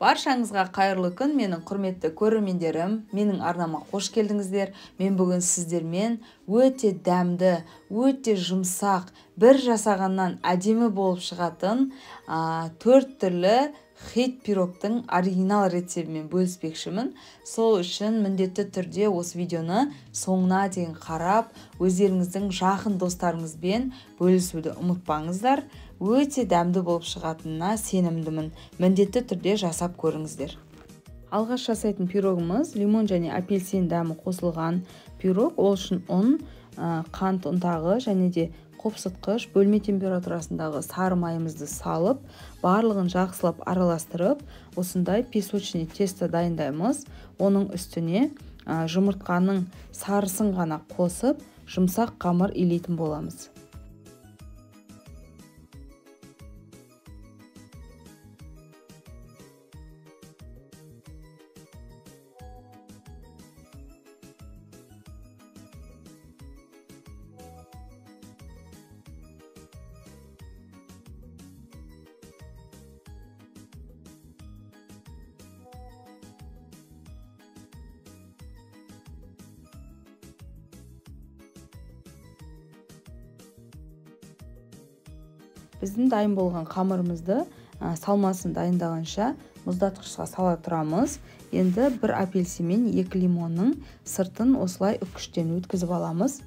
Баршаңызға қайырлы күн, менің құрметті көрермендерім. Менің арнама қош келдіңіздер. Мен бүгін сіздермен өте дәмді, өте жұмсақ, бір жасағаннан әдемі болып шығатын 4 түрлі хит пирогтың оригинал рецептімен бөліспекшімін. Сол үшін міндетті түрде осы видеоны соңына дейін қарап, өздеріңіздің жақын достарыңызбен бөлісуді ұмытпаңыздар. Өте дәмді болып шығатынына сенімдімін. Міндетті түрде жасап көріңіздер. Алғаш жасайтын пирогымыз лимон және апельсин дәмі қосылған пирог. Ол үшін ұн, қант ұнтағы және де қопсытқыш бөлме температурасындағы сары майымызды салып, барлығын жақсылап араластырып, осындай песочный тесто дайындаймыз. Оның үстіне жұмыртқаның сарысын ғана қосып, жұмсақ қамыр илейтін боламыз. Біздің дайын болған қамырымызды салмасын дайындағанша мұздатқышқа сала тұрамыз. Енді бір апельсин мен 2 лимонның сыртын осылай үккіштен өткізіп аламыз.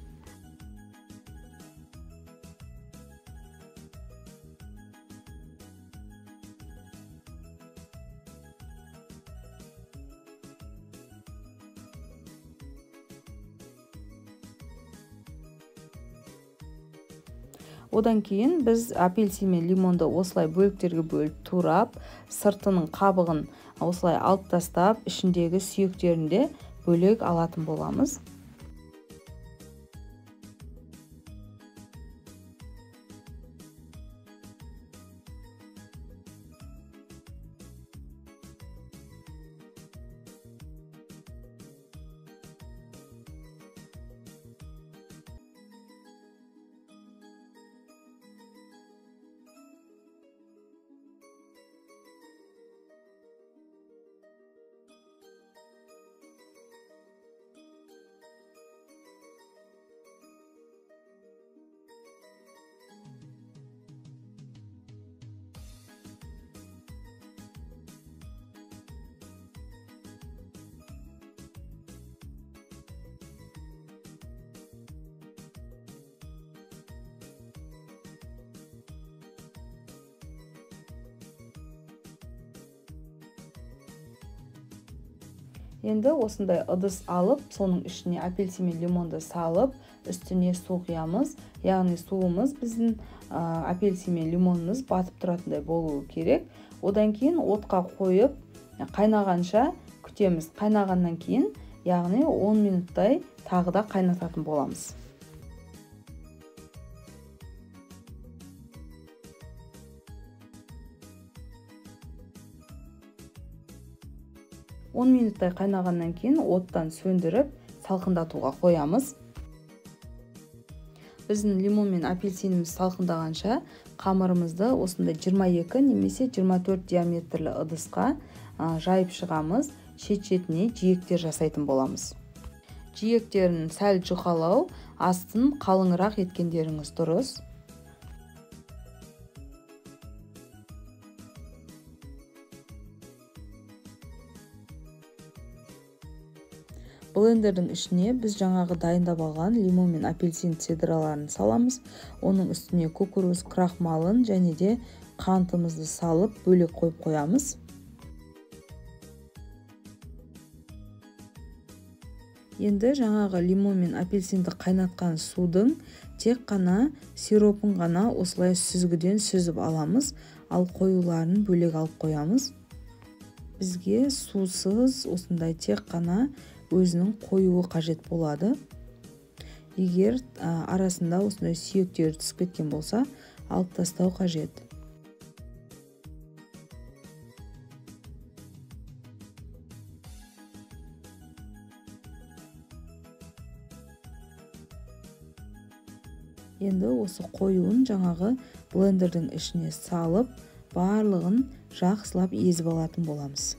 Одан кейін біз апельсин мен лимонды осылай бөліктерге бөліп турап, сыртының қабығын осылай алып тастап, ішіндегі сүйектерінде бөлек алатын боламыз. Енді осындай ыдыс алып, соның ішіне апельсин мен лимонды салып, үстіне су құямыз. Яғни суымыз біздің апельсин мен лимонымыз батып тұратындай болуы керек. Одан кейін отқа қойып, қайнағанша күтеміз. Қайнағаннан кейін, яғни 10 минуттай тағы да қайнататын боламыз. Он минуттай қайнағаннан кейін оттан сөндіріп, салқындатуға қоямыз. Біздің лимон мен апельсиніміз салқындағанша қамырымызды осындай 22 немесе 24 диаметрлі ыдысқа жайып шығамыз. Шет-шетіне жиектер жасайтын боламыз. Жиектерін сәл жұқалау, астын қалыңырақ еткендеріңіз дұрыс. Блендердің ішіне біз жаңағы дайындап алған лимон мен апельсин цедраларын саламыз. Оның үстіне кукуруз крахмалын және де қантымызды салып бөлек қойып қоямыз. Енді жаңағы лимон мен апельсинді қайнатқан судың тек қана сиропын ғана осылай сүзгіден сүзіп аламыз, ал қоюларын бөлек алып қоямыз. Бізге сусыз осындай тек қана өзінің қоюы қажет болады. Егер арасында осындай сүйектер түсіп кеткен болса, алып тастау қажет. Енді осы қоюын жаңағы блендердің ішіне салып, барлығын жақсылап езіп алатын боламыз.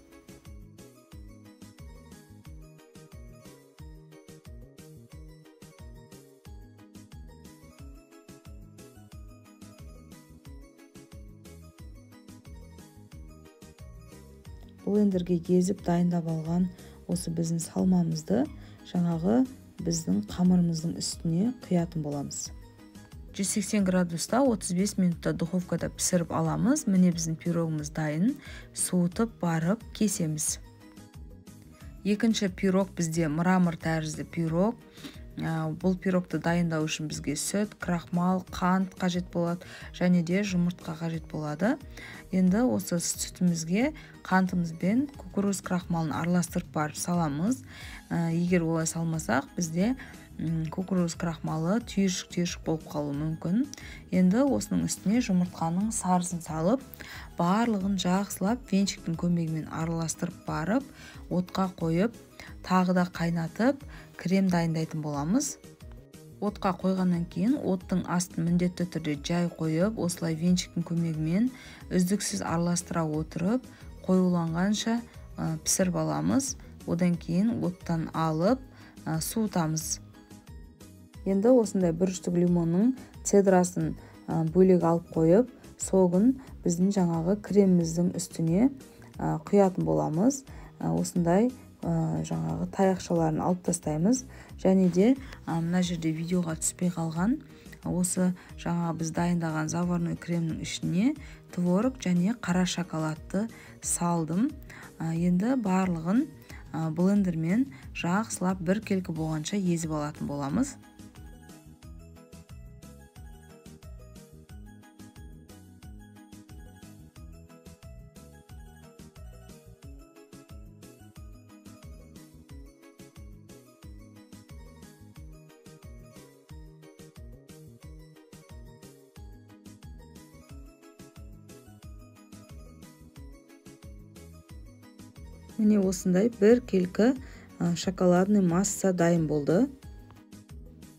Блендерге езіп дайындап алған осы біздің салмамызды жаңағы біздің қамырымыздың үстіне құятын боламыз. 180 градуста 35 минутта духовкада пісіріп аламыз. Міне біздің пирогымыз дайын. Суытып барып кесеміз. Екінші пирог бізде мрамор тәрізді пирог. Бұл пирогты дайындау үшін бізге сүт, крахмал, қант қажет болады, және де жұмыртқа қажет болады. Енді осы сүтімізге қантымызбен кукуруз крахмалын араластырып барып саламыз. Егер олай салмасақ, бізде кукуруз крахмалы түйіршік болып қалуы мүмкін. Енді осының үстіне жұмыртқаның сарысын салып, барлығын жақсылап венчиктің көмегімен араластырып барып, отқа қойып, тағы да қайнатып, крем дайындайтын боламыз. Отқа қойғаннан кейін оттың астын міндетті түрде жай қойып, осылай венчиктің көмегімен үздіксіз араластыра отырып, қоюланғанша пісіріп аламыз. Одан кейін оттан алып суытамыз. Енді осындай бір штук лимонның цедрасын бөлек алып қойып, соғын біздің жаңағы креміміздің үстіне құятын боламыз. Осындай жаңағы таяқшаларын алып тастаймыз. Және де мына жерде видеоға түспей қалған осы жаңағы біз дайындаған заварной кремнің ішіне творог және қара шоколадты салдым. Енді барлығын блендермен жақсылап біркелкі болғанша езіп алатын боламыз. Міне осындай бір келкі шоколадный масса дайын болды.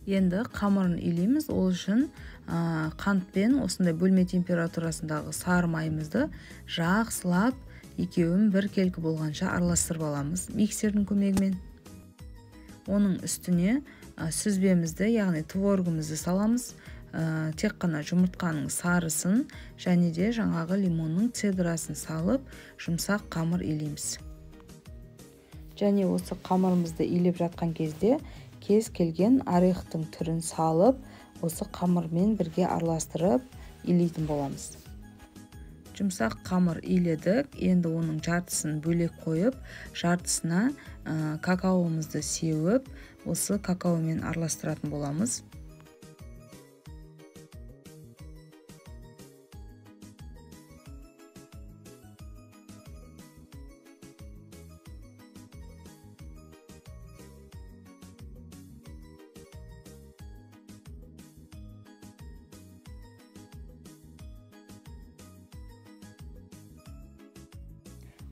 Енді қамырын илейміз. Ол үшін қантпен осындай бөлме температурасындағы сары майымызды жақсылап екеуін бір келкі болғанша араластырып аламыз миксердің көмегімен. Оның үстіне сүзбемізді, яғни творогымызды саламыз. Тек қана жұмыртқаның сарысын және де жаңағы лимонның цедрасын салып, жұмсақ қамыр илейміз. Және осы қамырымызды илеп жатқан кезде кез келген орехтың түрін салып, осы қамырмен бірге араластырып илейтін боламыз. Жұмсақ қамыр иледік. Енді оның жартысын бөлек қойып, жартысына какаомызды сеуіп, осы какаомен араластыратын боламыз.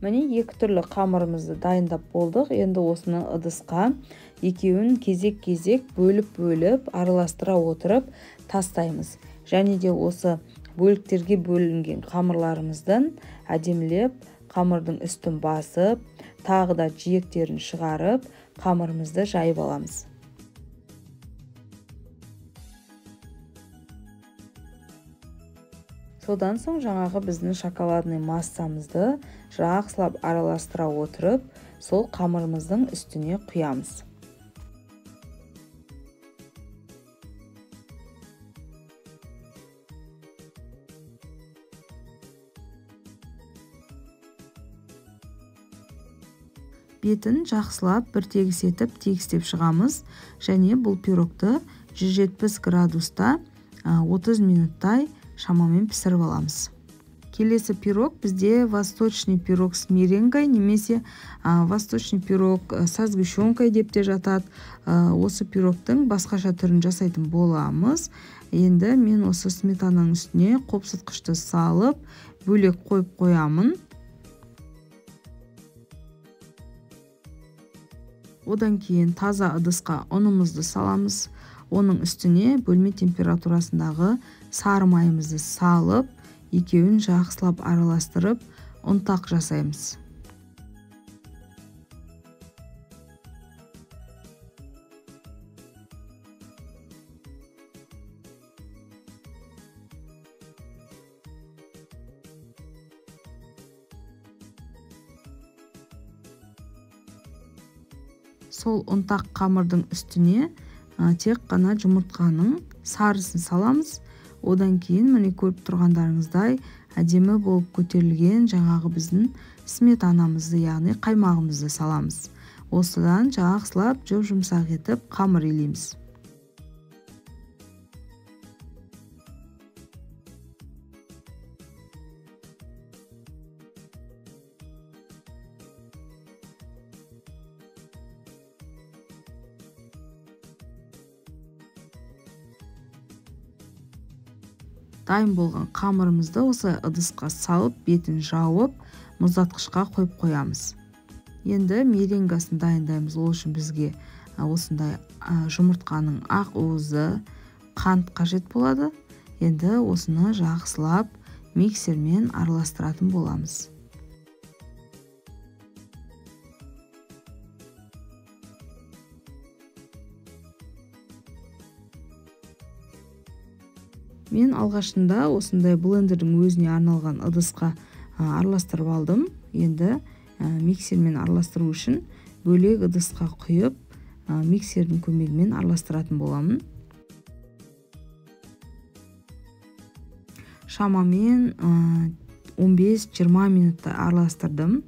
Міне екі түрлі қамырымызды дайындап болдық. Енді осыны ыдысқа екеуін кезек-кезек бөліп араластыра отырып тастаймыз. Және де осы бөліктерге бөлінген қамырларымыздан әдемілеп қамырдың үстін басып, тағы да жиектерін шығарып, қамырымызды жайып аламыз. Содан соң жаңағы біздің шоколадный массамызды жақсылап араластыра отырып, сол қамырымыздың үстіне құямыз. Бетін жақсылап бір тегістеп шығамыз. Және бұл пирогты 170 градуста 30 минуттай шамамен пісіріп аламыз. Келесі пирог бізде восточный пирог с меренгой, немесе восточный пирог со сгущенкой деп те жатады. Осы пирогтың басқаша түрін жасайтын боламыз. Енді мен осы сметананың үстіне қопсытқышты салып, бөлек қойып қоямын. Одан кейін таза ыдысқа ұнымызды саламыз. Оның үстіне бөлме температурасындағы сары майымызды салып, екеуін жақсылап араластырып ұнтақ жасаймыз. Сол ұнтақ қамырдың үстіне тек қана жұмыртқаның сарысын саламыз. Одан кейін міне көріп тұрғандарыңыздай әдемі болып көтерілген жаңағы біздің сметанамызды, яғни қаймағымызды саламыз. Осыдан жақсылап жұмсақ етіп қамыр илейміз. Дайын болған қамырымызды осылай ыдысқа салып, бетін жауып, мұздатқышқа қойып қоямыз. Енді меренгасын дайындаймыз. Ол үшін бізге осындай жұмыртқаның ақ уызы, қант қажет болады. Енді осыны жақсылап миксермен араластыратын боламыз. Мен алғашында осындай блендердің өзіне арналған ыдысқа араластырып алдым. Енді миксермен араластыру үшін бөлек ыдысқа құйып, миксердің көмегімен араластыратын боламын. Шамамен 15-20 минутта араластырдым.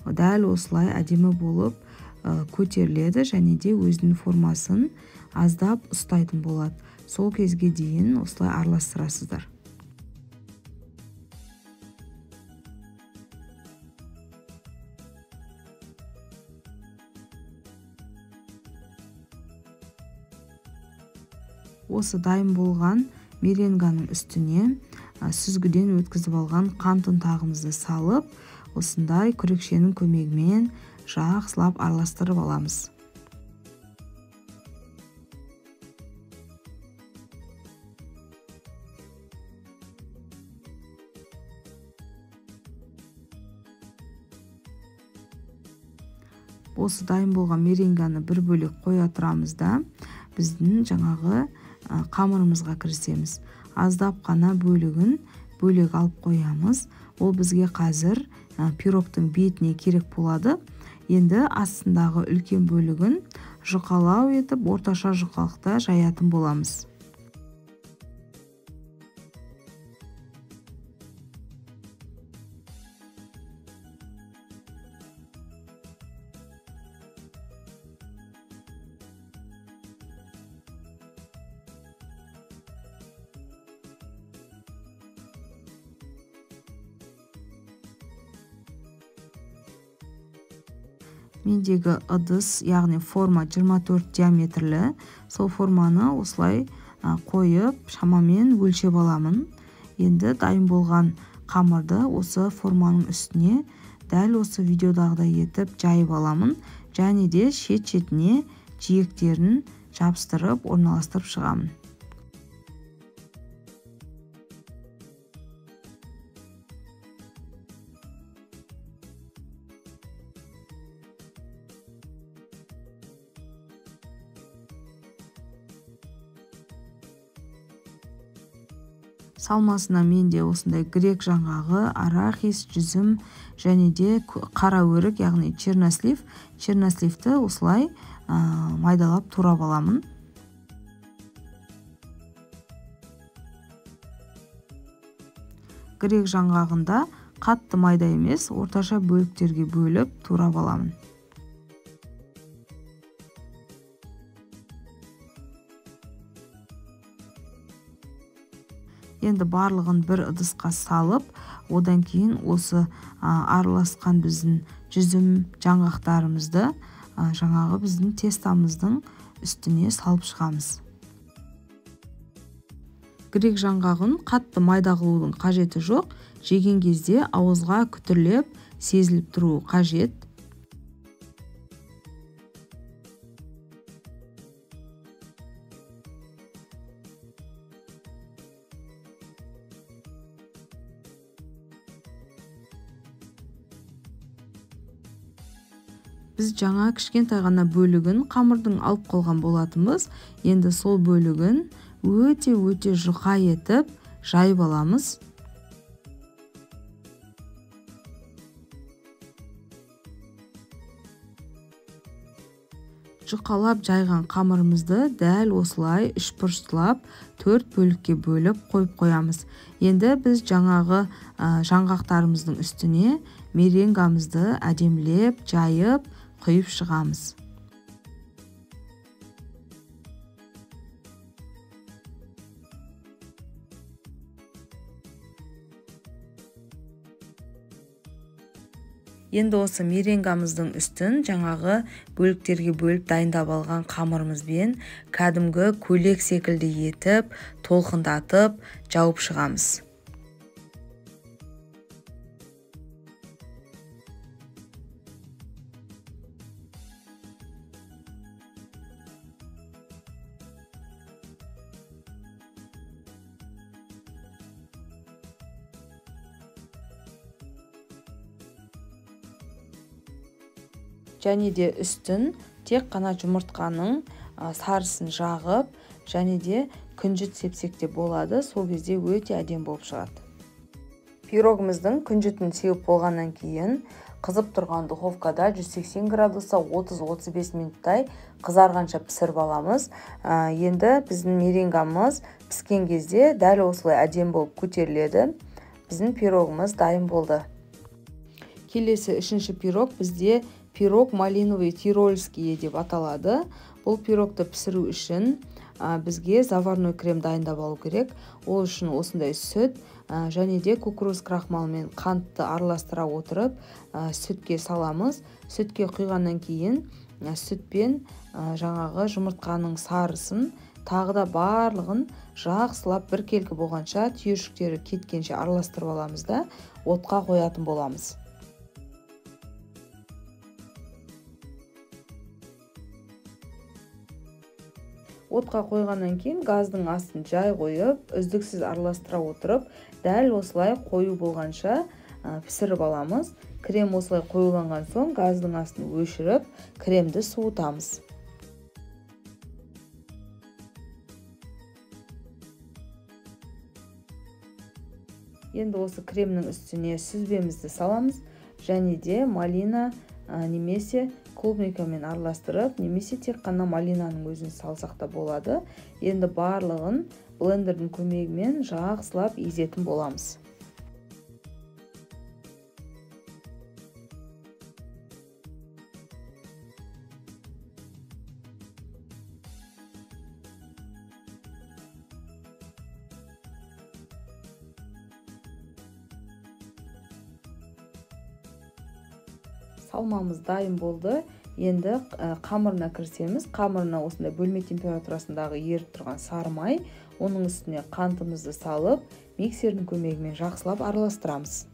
Дәл осылай әдемі болып көтеріледі және де өзінің формасын аздап ұстайтын болады. Сол кезге дейін осылай араластырасыздар. Осы дайын болған меренганың үстіне сүзгіден өткізіп алған қант ұнтағымызды салып, осындай күрекшенің көмегімен жақсылап араластырып аламыз. Осы дайын болған меренганы бір бөлек қоя тұрамыз да, біздің жаңағы қамырымызға кірісеміз. Аздап қана бөлігін бөлек алып қоямыз. Ол бізге қазір пирогтың бетіне керек болады. Енді астындағы үлкен бөлігін жұқалау етіп, орташа жұқалықта жаятын боламыз. Мендегі ыдыс, яғни форма 24 диаметрлі. Сол форманы осылай қойып, шамамен өлшеп аламын. Енді дайын болған қамырды осы форманың үстіне дәл осы видеодағыдай етіп жайып аламын. Және де шет-шетіне жиектерін жабыстырып, орналастырып шығамын. Салмасына менде осындай грек жаңғағы, арахис, жүзім және де қара өрік, яғни чернослив. Черносливті осылай майдалап турап аламын. Грек жаңғағында қатты майда емес, орташа бөліктерге бөліп турап аламын. Енді барлығын бір ыдысқа салып, одан кейін осы араласқан біздің жүзім жаңғақтарымызды жаңағы біздің тестамыздың үстіне салып шығамыз. Грек жаңғағын қатты майда қылудың қажеті жоқ. Жеген кезде ауызға күтірлеп, сезіліп тұру қажет. Біз жаңа кішкентай ғана бөлігін қамырдың алып қойған болатынбыз. Енді сол бөлігін өте жұқа етіп жайып аламыз. Жұқалап жайған қамырымызды дәл осылай үшбұрыштылап 4 бөлікке бөліп қойып қоямыз. Енді біз жаңағы жаңғақтарымыздың үстіне меренгамызды әдемілеп жайып құйып шығамыз. Енді осы меренгамыздың үстін жаңағы бөліктерге бөліп дайындап алған қамырымызбен кәдімгі көйлек секілді етіп, толқындатып жауып шығамыз. Және де үстін тек қана жұмыртқаның сарысын жағып, және де күнжіт сепсек те болады. Сол кезде өте әдемі болып шығады. Пирогымыздың күнжітін сеуіп болғаннан кейін қызып тұрған духовкада 180 градуста 30-35 минуттай қызарғанша пісіріп аламыз. Енді біздің меренгамыз піскен кезде дәл осылай әдемі болып көтеріледі. Біздің пирогымыз дайын болды. Келесі үшінші пирог бізде пирог малиновый тирольский деп аталады. Бұл пирогты пісіру үшін бізге заварной крем дайындап алу керек. Ол үшін осындай сүт және де кукуруз крахмалымен қантты араластыра отырып сүтке саламыз. Сүтке құйғаннан кейін сүтпен жаңағы жұмыртқаның сарысын тағы да барлығын жақсылап біркелкі болғанша түйіршіктері кеткенше араластырып аламыз да отқа қоятын боламыз. Отқа қойғаннан кейін газдың астын жай қойып, үздіксіз араластыра отырып, дәл осылай қою болғанша пісіріп аламыз. Крем осылай қоюланған соң газдың астын өшіріп, кремді суытамыз. Енді осы кремнің үстіне сүзбемізді саламыз, және де малина немесе клубникамен араластырып, немесе тек қана малинаның өзін салсақ та болады. Енді барлығын блендердің көмегімен жақсылап езетін боламыз. Салмамыз дайын болды. Енді қамырына кірісеміз. Қамырына осындай бөлме температурасындағы еріп тұрған сары май, оның үстіне қантымызды салып, миксердің көмегімен жақсылап араластырамыз.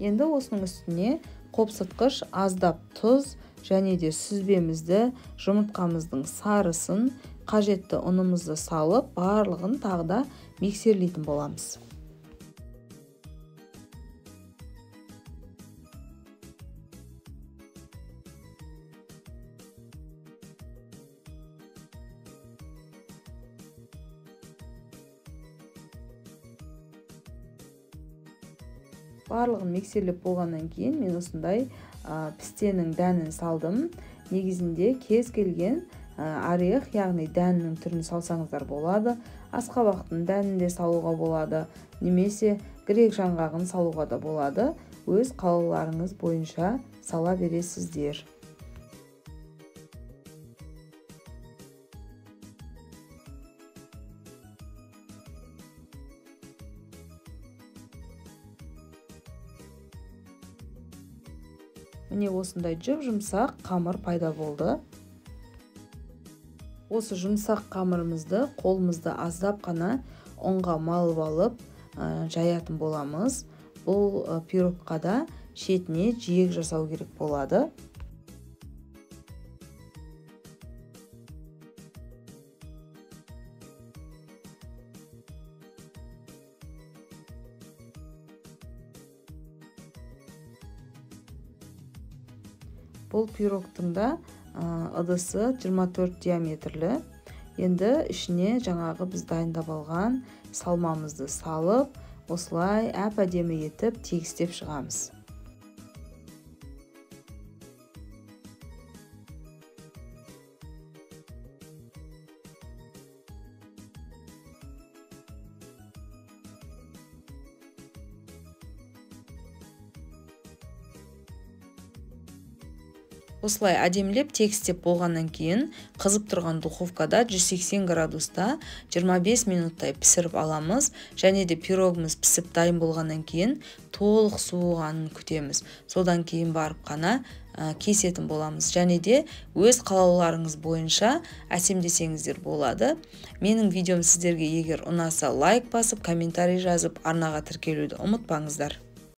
Енді осының үстіне қопсытқыш аздап тұз және де сүзбемізді, жұмыртқамыздың сарысын, қажетті ұнымызды салып, барлығын тағы да миксерлейтін боламыз. Барлығын миксерлеп болғаннан кейін мен осындай пістенің дәнін салдым. Негізінде кез келген орех, яғни дәннің түрін салсаңыздар болады. Асқабақтың дәнін де салуға болады, немесе грек жаңғағын салуға да болады. Өз қалауларыңыз бойынша сала бересіздер. Міне осындай жұп-жұмсақ қамыр пайда болды. Осы жұмсақ қамырымызды қолымызды аздап қана ұнға малып алып жаятын боламыз. Бұл пирогқа да шетіне жиек жасау керек болады. Бұл пирогтың да ыдысы 24 диаметрлі. Енді ішіне жаңағы біз дайындап алған салмамызды салып, осылай әп-әдемі етіп тегістеп шығамыз. Осылай әдемілеп тегістеп болғаннан кейін қызып тұрған духовкада 180 градуста 25 минуттай пісіріп аламыз. Және де пирогымыз пісіп дайын болғаннан кейін толық суығанын күтеміз. Содан кейін барып қана кесетін боламыз. Және де өз қалауларыңыз бойынша әсемдесеңіздер болады. Менің видеом сіздерге егер ұнаса лайк басып, комментарий жазып, арнаға тіркелуді ұмытпаңыздар.